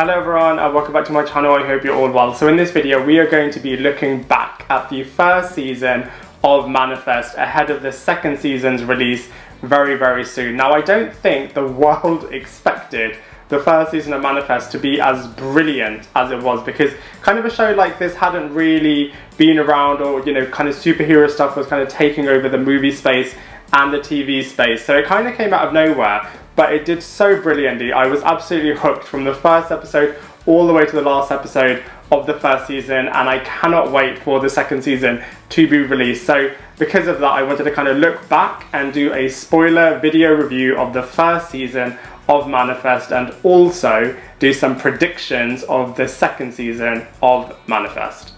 Hello everyone and welcome back to my channel. I hope you're all well. So in this video we are going to be looking back at the first season of Manifest ahead of the second season's release very soon. Now I don't think the world expected the first season of Manifest to be as brilliant as it was, because kind of a show like this hadn't really been around, or kind of superhero stuff was kind of taking over the movie space and the TV space. So it kind of came out of nowhere, but it did so brilliantly. I was absolutely hooked from the first episode all the way to the last episode of the first season, and I cannot wait for the second season to be released. So because of that, I wanted to kind of look back and do a spoiler video review of the first season of Manifest, and also do some predictions of the second season of Manifest.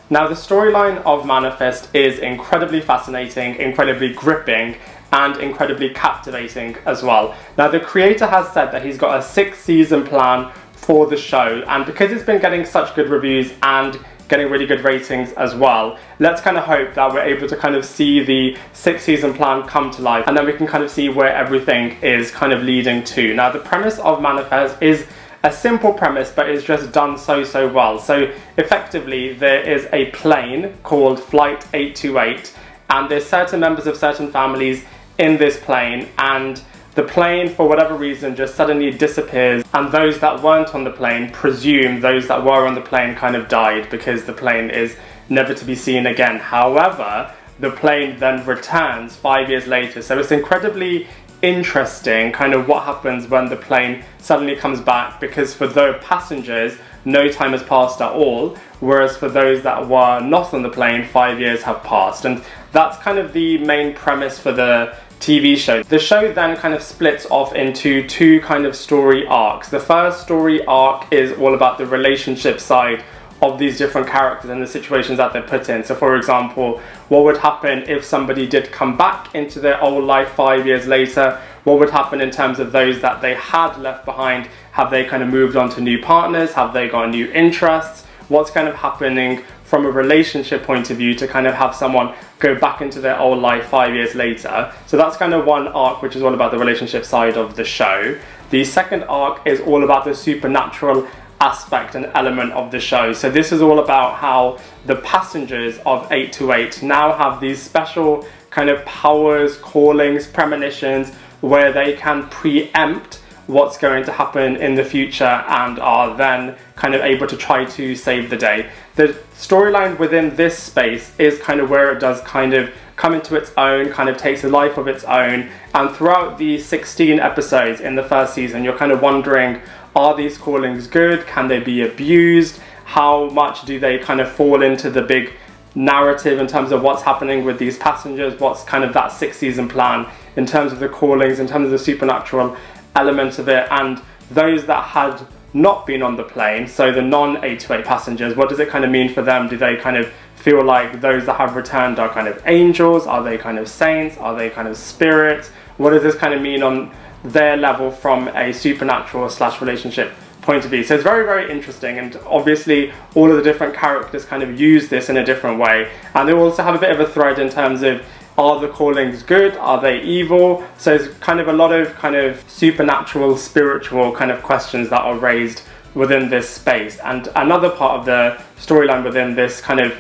Now, the storyline of Manifest is incredibly fascinating, incredibly gripping, and incredibly captivating as well. Now, the creator has said that he's got a 6-season plan for the show, and because it's been getting such good reviews and getting really good ratings as well, let's kind of hope that we're able to kind of see the 6-season plan come to life, and then we can kind of see where everything is kind of leading to. Now, the premise of Manifest is a simple premise, but it's just done so well. So effectively, there is a plane called Flight 828, and there's certain members of certain families in this plane, and the plane, for whatever reason, just suddenly disappears, and those that weren't on the plane presume those that were on the plane kind of died, because the plane is never to be seen again. However, the plane then returns 5 years later, so it's incredibly interesting kind of what happens when the plane suddenly comes back, because for the passengers no time has passed at all, whereas for those that were not on the plane 5 years have passed. And that's kind of the main premise for the TV show. The show then kind of splits off into two kind of story arcs. The first story arc is all about the relationship side of these different characters and the situations that they're put in. So for example, what would happen if somebody did come back into their old life 5 years later? What would happen in terms of those that they had left behind? Have they kind of moved on to new partners? Have they got new interests? What's kind of happening from a relationship point of view to kind of have someone go back into their old life 5 years later? So that's kind of one arc, which is all about the relationship side of the show. The second arc is all about the supernatural aspect and element of the show. So this is all about how the passengers of 828 now have these special kind of powers, callings, premonitions, where they can preempt what's going to happen in the future and are then kind of able to try to save the day. The storyline within this space is kind of where it does kind of come into its own, kind of takes a life of its own, and throughout the 16 episodes in the first season, you're kind of wondering, are these callings good? Can they be abused? How much do they kind of fall into the big narrative in terms of what's happening with these passengers? What's kind of that 6-season plan in terms of the callings, in terms of the supernatural element of it? And those that had not been on the plane, so the non-828 passengers, what does it kind of mean for them? Do they kind of feel like those that have returned are kind of angels? Are they kind of saints? Are they kind of spirits? What does this kind of mean on their level from a supernatural / relationship point of view? So it's very interesting, and obviously all of the different characters kind of use this in a different way, and they also have a bit of a thread in terms of, are the callings good? Are they evil? So it's kind of a lot of kind of supernatural, spiritual kind of questions that are raised within this space. And another part of the storyline within this kind of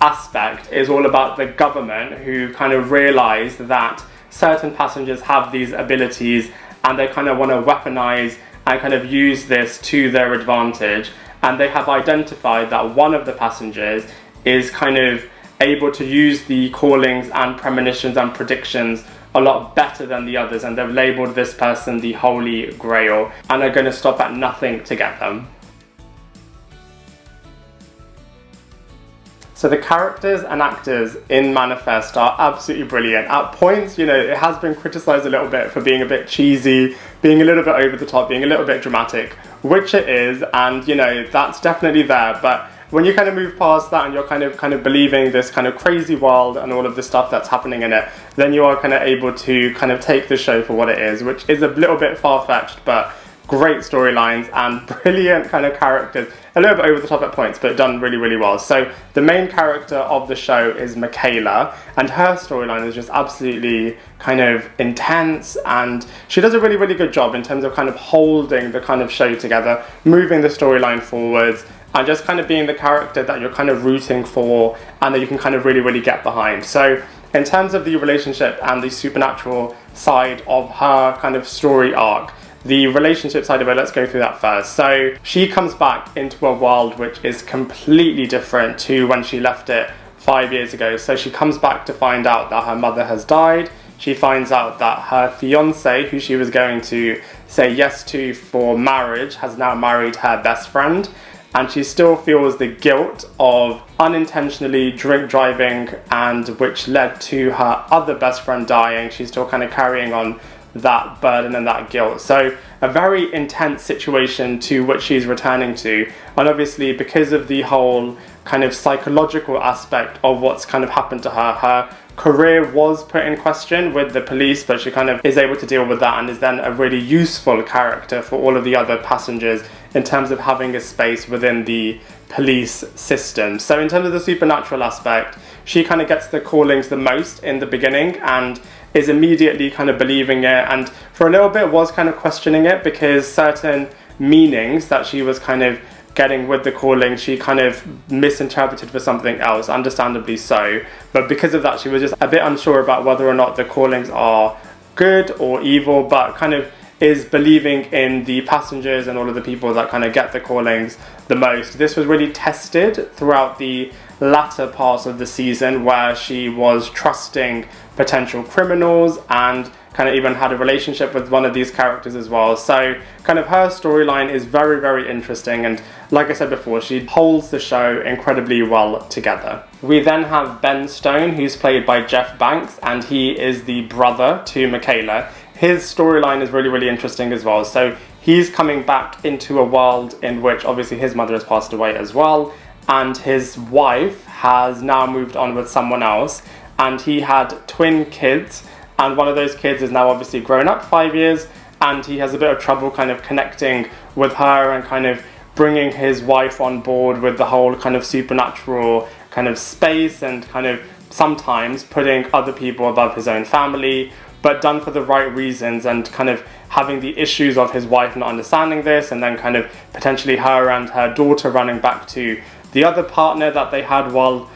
aspect is all about the government, who kind of realize that certain passengers have these abilities and they kind of want to weaponize and kind of use this to their advantage. And they have identified that one of the passengers is kind of able to use the callings and premonitions and predictions a lot better than the others, and they've labeled this person the Holy Grail and are going to stop at nothing to get them. So the characters and actors in Manifest are absolutely brilliant. At points, it has been criticised a little bit for being a bit cheesy, being a little bit over the top, being a little bit dramatic, which it is, and that's definitely there. But when you kind of move past that and you're kind of believing this kind of crazy world and all of the stuff that's happening in it, then you are kind of able to kind of take the show for what it is, which is a little bit far-fetched, but great storylines and brilliant kind of characters. a little bit over the top at points, but done really, really well. So the main character of the show is Michaela, and her storyline is just absolutely kind of intense, and she does a really, really good job in terms of kind of holding the kind of show together, moving the storyline forwards, and just kind of being the character that you're kind of rooting for and that you can kind of really, really get behind. So in terms of the relationship and the supernatural side of her kind of story arc, the relationship side of it, let's go through that first. So she comes back into a world which is completely different to when she left it 5 years ago. So she comes back to find out that her mother has died. She finds out that her fiance, who she was going to say yes to for marriage, has now married her best friend. And she still feels the guilt of unintentionally drink driving, and which led to her other best friend dying. She's still kind of carrying on that burden and that guilt. So a very intense situation to which she's returning to, and obviously because of the whole kind of psychological aspect of what's kind of happened to her, her career was put in question with the police, but she kind of is able to deal with that and is then a really useful character for all of the other passengers in terms of having a space within the police system. So in terms of the supernatural aspect, she kind of gets the callings the most in the beginning and is immediately kind of believing it, and for a little bit was kind of questioning it because certain meanings that she was kind of getting with the calling she kind of misinterpreted for something else, understandably so, but because of that she was just a bit unsure about whether or not the callings are good or evil, but kind of is believing in the passengers and all of the people that kind of get the callings the most. This was really tested throughout the latter parts of the season where she was trusting potential criminals and kind of even had a relationship with one of these characters as well. So kind of her storyline is very, very interesting, and like I said before, she holds the show incredibly well together. We then have Ben Stone, who's played by Jeff Banks, and he is the brother to Michaela. His storyline is really, really interesting as well. So he's coming back into a world in which obviously his mother has passed away as well, and his wife has now moved on with someone else, and he had twin kids, and one of those kids is now obviously grown up 5 years, and he has a bit of trouble kind of connecting with her and kind of bringing his wife on board with the whole kind of supernatural kind of space, and kind of sometimes putting other people above his own family, but done for the right reasons, and kind of having the issues of his wife not understanding this, and then kind of potentially her and her daughter running back to the other partner that they had while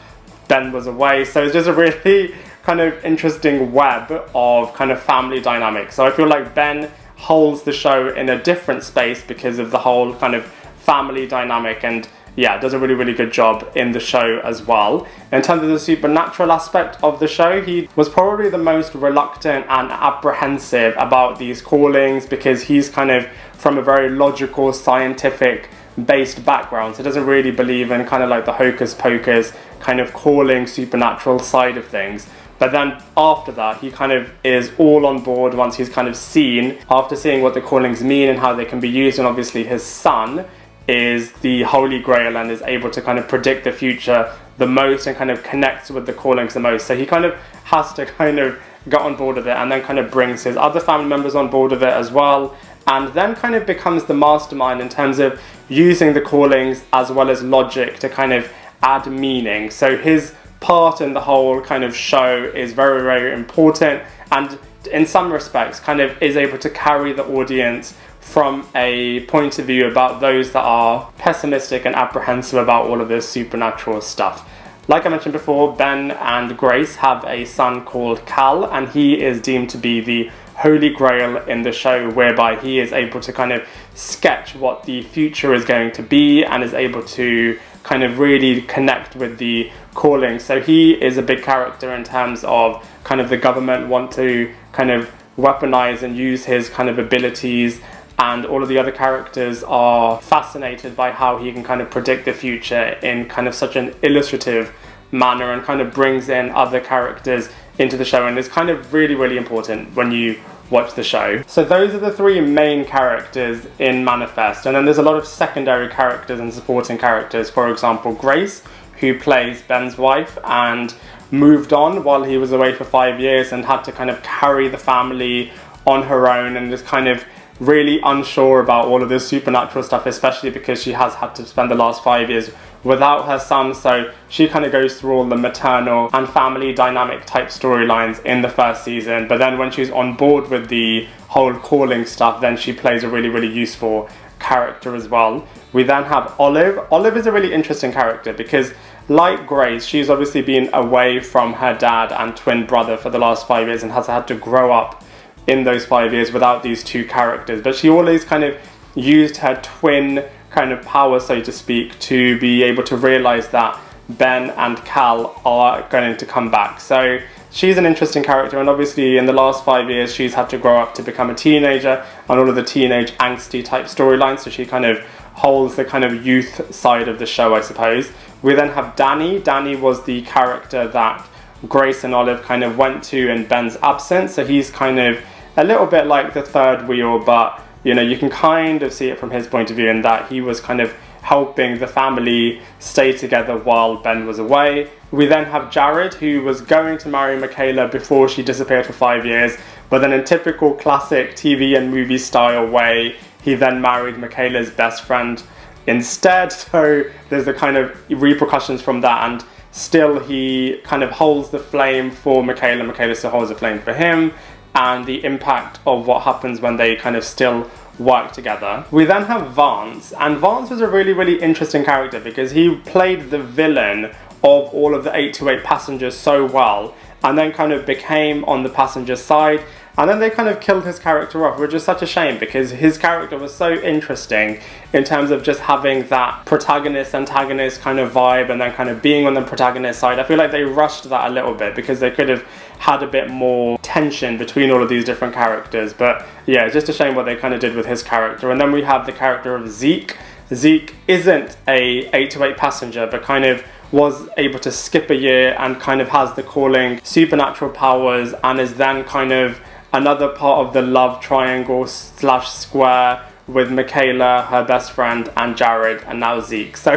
Ben was away. So it's just a really kind of interesting web of kind of family dynamics. So I feel like Ben holds the show in a different space because of the whole kind of family dynamic, and yeah, does a really, really good job in the show as well. In terms of the supernatural aspect of the show, he was probably the most reluctant and apprehensive about these callings because he's kind of from a very logical, scientific based background, so doesn't really believe in kind of like the hocus pocus kind of calling supernatural side of things. But then after that, he kind of is all on board once he's kind of seen, after seeing what the callings mean and how they can be used, and obviously his son is the Holy Grail and is able to kind of predict the future the most and kind of connects with the callings the most. So he kind of has to kind of get on board with it, and then kind of brings his other family members on board with it as well, and then kind of becomes the mastermind in terms of using the callings as well as logic to kind of add meaning. So his part in the whole kind of show is very, very important, and in some respects kind of is able to carry the audience from a point of view about those that are pessimistic and apprehensive about all of this supernatural stuff. Like I mentioned before, Ben and Grace have a son called Cal, and he is deemed to be the Holy Grail in the show, whereby he is able to kind of sketch what the future is going to be and is able to kind of really connect with the calling. So he is a big character in terms of kind of the government want to kind of weaponize and use his kind of abilities, and all of the other characters are fascinated by how he can kind of predict the future in kind of such an illustrative manner, and kind of brings in other characters into the show, and is kind of really, really important when you watch the show. So those are the three main characters in Manifest, and then there's a lot of secondary characters and supporting characters. For example, Grace, who plays Ben's wife and moved on while he was away for 5 years and had to kind of carry the family on her own, and is kind of really unsure about all of this supernatural stuff, especially because she has had to spend the last 5 years without her son, so she kind of goes through all the maternal and family dynamic type storylines in the first season, but then when she's on board with the whole calling stuff, then she plays a really, really useful character as well. We then have Olive. Olive is a really interesting character because, like Grace, she's obviously been away from her dad and twin brother for the last 5 years and has had to grow up in those 5 years without these two characters, but she always kind of used her twin kind of power, so to speak, to be able to realize that Ben and Cal are going to come back. So she's an interesting character, and obviously in the last 5 years she's had to grow up to become a teenager and all of the teenage angsty type storylines, so she kind of holds the kind of youth side of the show, I suppose. We then have Danny. Danny was the character that Grace and Olive kind of went to in Ben's absence, so he's kind of a little bit like the third wheel, but you know, you can kind of see it from his point of view in that he was kind of helping the family stay together while Ben was away. We then have Jared, who was going to marry Michaela before she disappeared for 5 years, but then in typical classic TV and movie style way, he then married Michaela's best friend instead, so there's the kind of repercussions from that, and still he kind of holds the flame for Michaela, Michaela still holds the flame for him, and the impact of what happens when they kind of still work together. We then have Vance, and Vance was a really, really interesting character because he played the villain of all of the 828 passengers so well, and then kind of became on the passenger side, and then they kind of killed his character off, which is such a shame because his character was so interesting in terms of just having that protagonist-antagonist kind of vibe and then kind of being on the protagonist side. I feel like they rushed that a little bit because they could have had a bit more tension between all of these different characters, but yeah, it's just a shame what they kind of did with his character. And then we have the character of Zeke. Zeke isn't a 828 passenger, but kind of was able to skip a year and kind of has the calling supernatural powers, and is then kind of another part of the love triangle slash square with Michaela, her best friend, and Jared, and now Zeke. So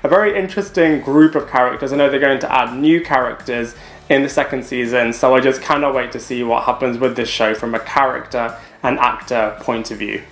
a very interesting group of characters. I know they're going to add new characters in the second season, so I just cannot wait to see what happens with this show from a character and actor point of view.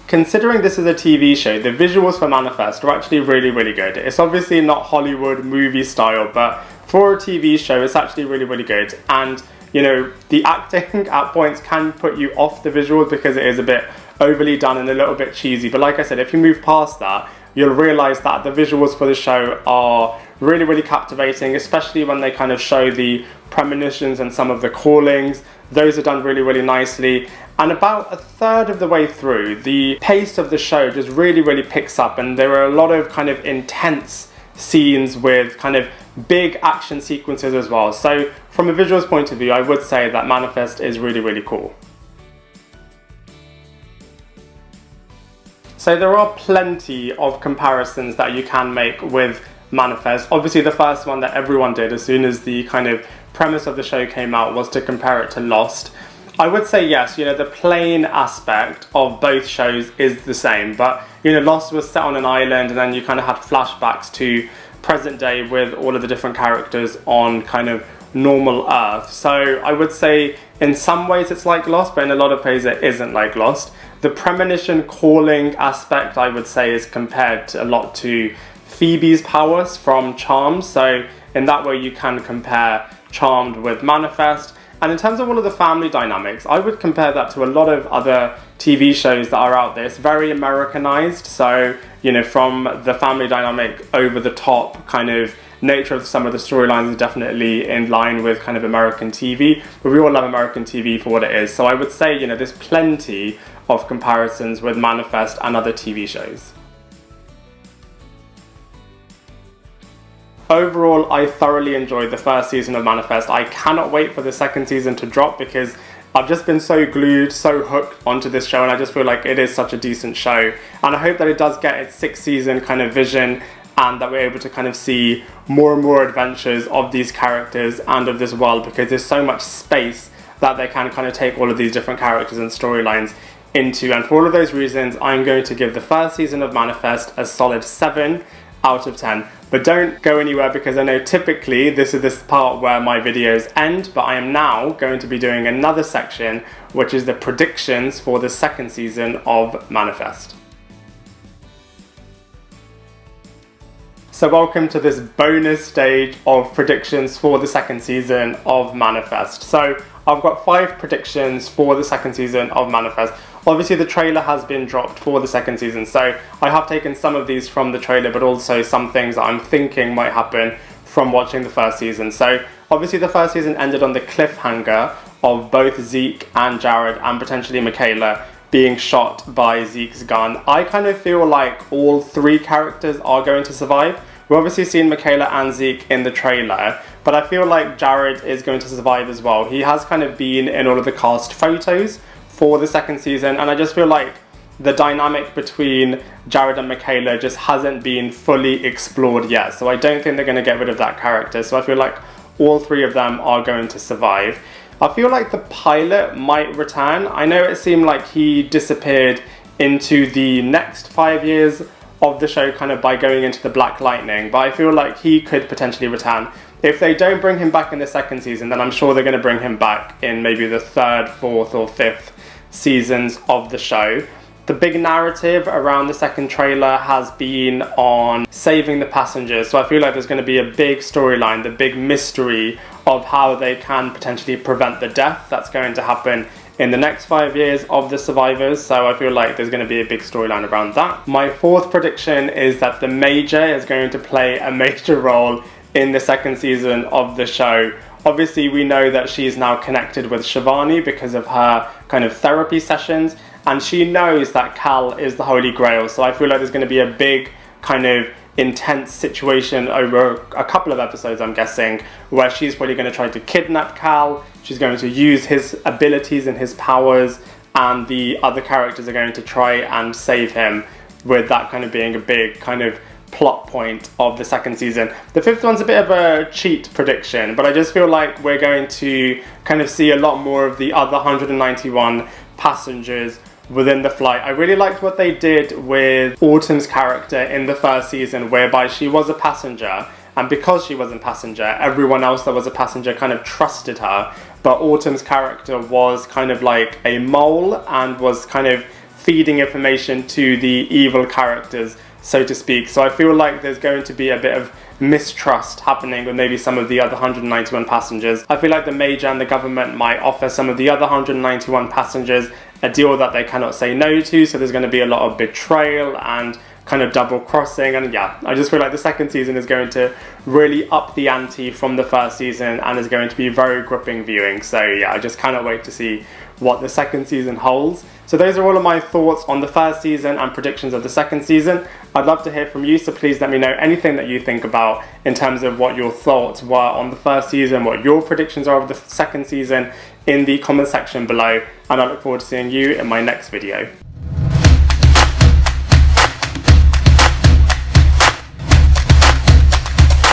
Considering this is a TV show, the visuals for Manifest are actually really, really good. It's obviously not Hollywood movie style, but for a TV show, it's actually really, really good. And, you know, the acting at points can put you off the visuals because it is a bit overly done and a little bit cheesy. But like I said, if you move past that, you'll realize that the visuals for the show are really, really captivating, especially when they kind of show the premonitions and some of the callings. Those are done really, really nicely. And about a third of the way through, the pace of the show just really, really picks up, and there are a lot of kind of intense scenes with kind of big action sequences as well. So from a visuals point of view, I would say that Manifest is really, really cool. So there are plenty of comparisons that you can make with Manifest. Obviously the first one that everyone did as soon as the kind of premise of the show came out was to compare it to Lost. I would say yes, you know, the plane aspect of both shows is the same, but you know, Lost was set on an island and then you kind of had flashbacks to present day with all of the different characters on kind of normal Earth. So I would say in some ways it's like Lost, but in a lot of ways it isn't like Lost. The premonition calling aspect, I would say, is compared a lot to Phoebe's powers from Charmed. So in that way you can compare Charmed with Manifest. And in terms of all of the family dynamics, I would compare that to a lot of other TV shows that are out there. It's very Americanized, so, you know, from the family dynamic over the top kind of nature of some of the storylines is definitely in line with kind of American TV, but we all love American TV for what it is. So I would say, you know, there's plenty of comparisons with Manifest and other TV shows. Overall, I thoroughly enjoyed the first season of Manifest. I cannot wait for the second season to drop because I've just been so glued, so hooked onto this show, and I just feel like it is such a decent show. And I hope that it does get its sixth season kind of vision, and that we're able to kind of see more and more adventures of these characters and of this world, because there's so much space that they can kind of take all of these different characters and storylines into. And for all of those reasons, I'm going to give the first season of Manifest a solid 7 out of 10. But don't go anywhere, because I know typically this is this part where my videos end, but I am now going to be doing another section, which is the predictions for the second season of Manifest. So welcome to this bonus stage of predictions for the second season of Manifest. So I've got 5 predictions for the second season of Manifest. Obviously the trailer has been dropped for the second season, so I have taken some of these from the trailer, but also some things that I'm thinking might happen from watching the first season. So obviously the first season ended on the cliffhanger of both Zeke and Jared, and potentially Michaela, being shot by Zeke's gun. I kind of feel like all 3 characters are going to survive. We've obviously seen Michaela and Zeke in the trailer, but I feel like Jared is going to survive as well. He has kind of been in all of the cast photos for the second season, and I just feel like the dynamic between Jared and Michaela just hasn't been fully explored yet. So I don't think they're going to get rid of that character. So I feel like all 3 of them are going to survive. I feel like the pilot might return. I know it seemed like he disappeared into the next 5 years of the show, kind of by going into the Black Lightning, but I feel like he could potentially return. If they don't bring him back in the second season, then I'm sure they're going to bring him back in maybe the 3rd, 4th or 5th seasons of the show. The big narrative around the second trailer has been on saving the passengers, so I feel like there's going to be a big storyline, the big mystery of how they can potentially prevent the death that's going to happen in the next 5 years of the survivors. So I feel like there's going to be a big storyline around that. My 4th prediction is that the Major is going to play a major role in the second season of the show. Obviously we know that she's now connected with Shivani because of her kind of therapy sessions, and she knows that Cal is the Holy Grail, so I feel like there's going to be a big kind of intense situation over a couple of episodes, I'm guessing, where she's probably going to try to kidnap Cal. She's going to use his abilities and his powers, and the other characters are going to try and save him, with that kind of being a big kind of plot point of the second season. The 5th one's a bit of a cheat prediction, but I just feel like we're going to kind of see a lot more of the other 191 passengers within the flight. I really liked what they did with Autumn's character in the first season, whereby she was a passenger, and because she was a passenger, everyone else that was a passenger kind of trusted her, but Autumn's character was kind of like a mole and was kind of feeding information to the evil characters, so to speak. So I feel like there's going to be a bit of mistrust happening with maybe some of the other 191 passengers. I feel like the Major and the government might offer some of the other 191 passengers a deal that they cannot say no to, so there's going to be a lot of betrayal and kind of double crossing, and yeah, I just feel like the second season is going to really up the ante from the first season and is going to be very gripping viewing. So yeah, I just cannot wait to see what the second season holds. So those are all of my thoughts on the first season and predictions of the second season. I'd love to hear from you, so please let me know anything that you think about in terms of what your thoughts were on the first season, what your predictions are of the second season, in the comment section below, and I look forward to seeing you in my next video.